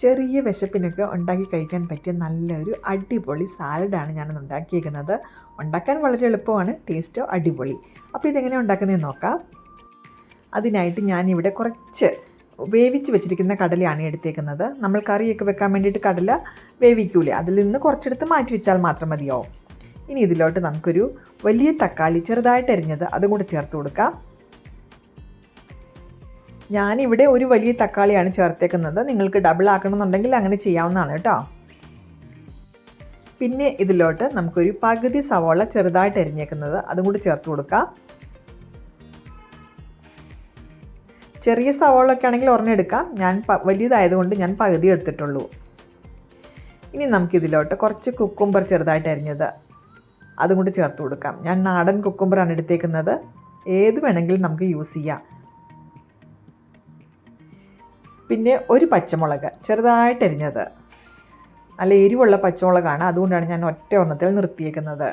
ചെറിയ വിശപ്പിനൊക്കെ ഉണ്ടാക്കി കഴിക്കാൻ പറ്റിയ നല്ലൊരു അടിപൊളി സാലഡാണ് ഞാനിന്ന് ഉണ്ടാക്കിയേക്കുന്നത്. ഉണ്ടാക്കാൻ വളരെ എളുപ്പമാണ്, ടേസ്റ്റോ അടിപൊളി. അപ്പോൾ ഇതെങ്ങനെ ഉണ്ടാക്കുന്നതെന്ന് നോക്കാം. അതിനായിട്ട് ഞാനിവിടെ കുറച്ച് വേവിച്ച് വെച്ചിരിക്കുന്ന കടലയാണ് എടുത്തേക്കുന്നത്. നമ്മൾ കറിയൊക്കെ വെക്കാൻ വേണ്ടിയിട്ട് കടല വേവിക്കൂലേ, അതിൽ നിന്ന് കുറച്ചെടുത്ത് മാറ്റി വെച്ചാൽ മാത്രം മതിയാവും. ഇനി ഇതിലോട്ട് നമുക്കൊരു വലിയ തക്കാളി ചെറുതായിട്ട് അരിഞ്ഞത് അതും കൂടെ ചേർത്ത് കൊടുക്കാം. ഞാനിവിടെ ഒരു വലിയ തക്കാളിയാണ് ചേർത്തേക്കുന്നത്. നിങ്ങൾക്ക് ഡബിൾ ആക്കണമെന്നുണ്ടെങ്കിൽ അങ്ങനെ ചെയ്യാവുന്നതാണ് കേട്ടോ. പിന്നെ ഇതിലോട്ട് നമുക്കൊരു പകുതി സവോള ചെറുതായിട്ട് അരിഞ്ഞേക്കുന്നത് അതും കൂടി ചേർത്ത് കൊടുക്കാം. ചെറിയ സവോളൊക്കെ ആണെങ്കിൽ ഒരെണ്ണം എടുക്കാം, ഞാൻ വലിയതായതുകൊണ്ട് ഞാൻ പകുതി എടുത്തിട്ടുള്ളൂ. ഇനി നമുക്കിതിലോട്ട് കുറച്ച് കുക്കുംബർ ചെറുതായിട്ട് അരിഞ്ഞത് അതും കൂടി ചേർത്ത് കൊടുക്കാം. ഞാൻ നാടൻ കുക്കുംബറാണ് എടുത്തേക്കുന്നത്, ഏത് വേണമെങ്കിലും നമുക്ക് യൂസ് ചെയ്യാം. പിന്നെ ഒരു പച്ചമുളക് ചെറുതായിട്ട് അരിഞ്ഞത്, നല്ല എരിവുള്ള പച്ചമുളകാണ്, അതുകൊണ്ടാണ് ഞാൻ ഒറ്റ ഒരെണ്ണത്തിൽ നിർത്തിയേക്കുന്നത്.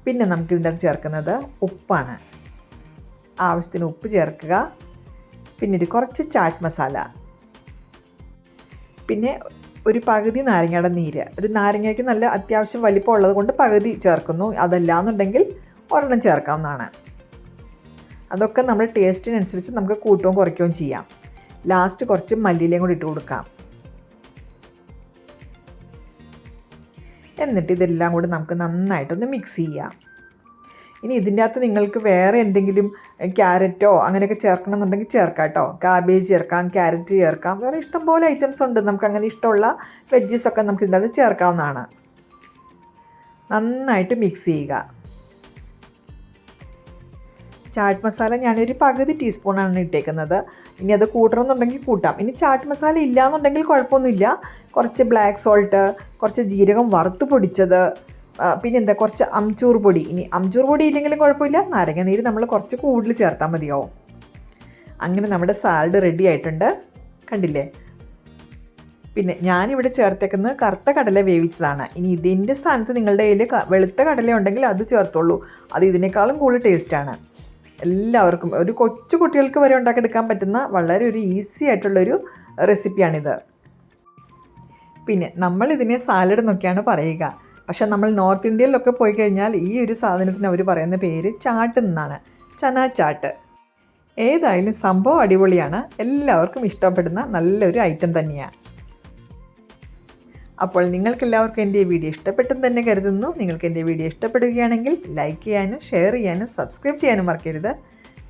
പിന്നെ നമുക്കിതിൻ്റെ അകത്ത് ചേർക്കുന്നത് ഉപ്പാണ്. ആവശ്യത്തിന് ഉപ്പ് ചേർക്കുക. പിന്നെ കുറച്ച് ചാറ്റ് മസാല, പിന്നെ ഒരു പകുതി നാരങ്ങയുടെ നീര്. ഒരു നാരങ്ങയ്ക്ക് നല്ല അത്യാവശ്യം വലിപ്പം ഉള്ളത് കൊണ്ട് പകുതി ചേർക്കുന്നു, അതല്ലാന്നുണ്ടെങ്കിൽ ഒരെണ്ണം ചേർക്കാവുന്നതാണ്. അതൊക്കെ നമ്മുടെ ടേസ്റ്റിനനുസരിച്ച് നമുക്ക് കൂട്ടുകയും കുറയ്ക്കുകയും ചെയ്യാം. ലാസ്റ്റ് കുറച്ച് മല്ലിയിലയും കൂടി ഇട്ട് കൊടുക്കാം. എന്നിട്ട് ഇതെല്ലാം കൂടി നമുക്ക് നന്നായിട്ടൊന്ന് മിക്സ് ചെയ്യാം. ഇനി ഇതിൻ്റെ അകത്ത് നിങ്ങൾക്ക് വേറെ എന്തെങ്കിലും ക്യാരറ്റോ അങ്ങനെയൊക്കെ ചേർക്കണമെന്നുണ്ടെങ്കിൽ ചേർക്കാം കേട്ടോ. കാബേജ് ചേർക്കാം, ക്യാരറ്റ് ചേർക്കാം, വേറെ ഇഷ്ടംപോലെ ഐറ്റംസ് ഉണ്ട്. നമുക്ക് അങ്ങനെ ഇഷ്ടമുള്ള വെജ്ജസൊക്കെ നമുക്ക് ഇതിൻ്റെ അകത്ത് ചേർക്കാവുന്നതാണ്. നന്നായിട്ട് മിക്സ് ചെയ്യുക. ചാറ്റ് മസാല ഞാനൊരു പകുതി ടീസ്പൂണാണ് ഇട്ടേക്കുന്നത്. ഇനി അത് കൂട്ടണമെന്നുണ്ടെങ്കിൽ കൂട്ടാം. ഇനി ചാറ്റ് മസാല ഇല്ലയെന്നുണ്ടെങ്കിൽ കുഴപ്പമൊന്നുമില്ല. കുറച്ച് ബ്ലാക്ക് സോൾട്ട്, കുറച്ച് ജീരകം വറുത്ത് പൊടിച്ചത്, പിന്നെന്താ കുറച്ച് അംചൂർ പൊടി. ഇനി അംചൂർ പൊടി ഇല്ലെങ്കിലും കുഴപ്പമില്ല, നാരങ്ങ നീര് നമ്മൾ കുറച്ച് കൂടുതൽ ചേർത്താൽ മതിയാവും. അങ്ങനെ നമ്മുടെ സാലഡ് റെഡി ആയിട്ടുണ്ട്, കണ്ടില്ലേ. പിന്നെ ഞാനിവിടെ ചേർത്തേക്കുന്നത് കറുത്ത കടല വേവിച്ചതാണ്. ഇനി ഇതിൻ്റെ സ്ഥാനത്ത് നിങ്ങളുടെ കയ്യിൽ വെളുത്ത കടല ഉണ്ടെങ്കിൽ അത് ചേർത്തോളൂ, അത് ഇതിനേക്കാളും കൂടുതൽ ടേസ്റ്റാണ്. എല്ലാവർക്കും, ഒരു കൊച്ചു കുട്ടികൾക്ക് വരെ ഉണ്ടാക്കിയെടുക്കാൻ പറ്റുന്ന വളരെ ഒരു ഈസി ആയിട്ടുള്ളൊരു റെസിപ്പിയാണിത്. പിന്നെ നമ്മളിതിനെ സാലഡ് എന്നൊക്കെയാണ് പറയുക, പക്ഷേ നമ്മൾ നോർത്ത് ഇന്ത്യയിലൊക്കെ പോയി കഴിഞ്ഞാൽ ഈ ഒരു സാധനത്തിന് അവർ പറയുന്ന പേര് ചാട്ട് എന്നാണ്, ചന ചാട്ട്. ഏതായാലും സംഭവം അടിപൊളിയാണ്, എല്ലാവർക്കും ഇഷ്ടപ്പെടുന്ന നല്ലൊരു ഐറ്റം തന്നെയാണ്. അപ്പോൾ നിങ്ങൾക്കെല്ലാവർക്കും എൻ്റെ ഈ വീഡിയോ ഇഷ്ടപ്പെട്ടെന്ന് തന്നെ കരുതുന്നു. നിങ്ങൾക്ക് എൻ്റെ വീഡിയോ ഇഷ്ടപ്പെടുകയാണെങ്കിൽ ലൈക്ക് ചെയ്യാനും ഷെയർ ചെയ്യാനും സബ്സ്ക്രൈബ് ചെയ്യാനും മറക്കരുത്.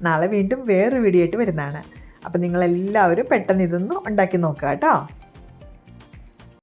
നാളെ വീണ്ടും വേറൊരു വീഡിയോ ആയിട്ട് വരുന്നതാണ്. അപ്പോൾ നിങ്ങളെല്ലാവരും പെട്ടെന്ന് ഇതൊന്ന് ഉണ്ടാക്കി നോക്കുക കേട്ടോ.